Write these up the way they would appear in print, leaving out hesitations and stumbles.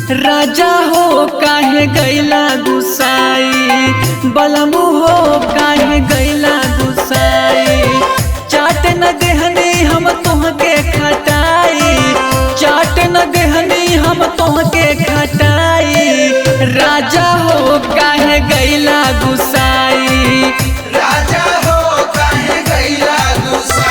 राजा हो काहे गैला गुसाई, बलमु हो काहे गैला गुसाई। चाट न देहनी हम तोहके खटाई, चाट न देहनी हम तोहके खटाई। राजा हो काहे गैला गुसाई, राजा हो काहे गैला गुसाई।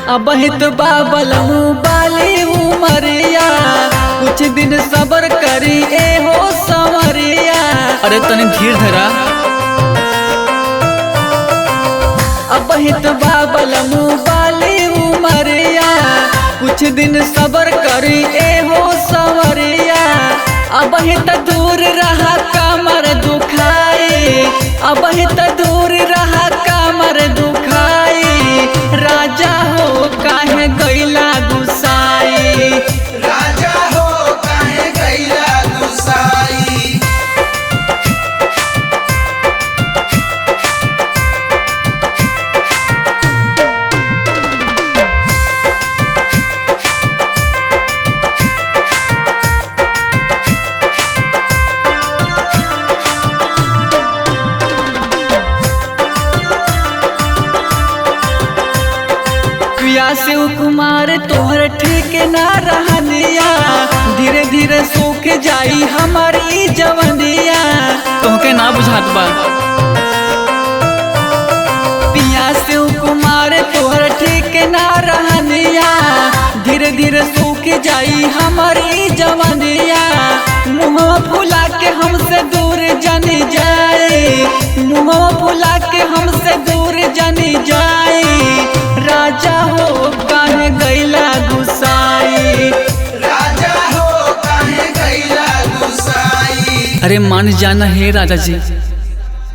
अबहित बाबल बाली उमरिया, कुछ दिन सबर करी ए हो संवरिया। अरे तनी धीर धरा। अबहित बाबल बाली उमरिया, कुछ दिन सबर करी ए हो संवरिया। अबहित दूर रहा कमर दुखाई, अबहित दूर रहा कमर दुखाई। राजा हो काहे गैला गुसाई, राजा हो काहे गैला गुसाई। शिव कुमार तोहर ठीक ना रहनिया, धीरे धीरे सूख जाई हमारी जवनिया। तोहके ना बुझात बा पिया शिव कुमार तोहर ठीक ना रहनिया, धीरे धीरे सूख जाई हमारी जवनिया। मुँह फुला के हमसे दूर जानी जाए, मुँह फुला के हमसे दूर जानी जाए। राजा हो काहे गैला गुसाई, राजा हो काहे गैला गुसाई। अरे मान जाना है राजा जी।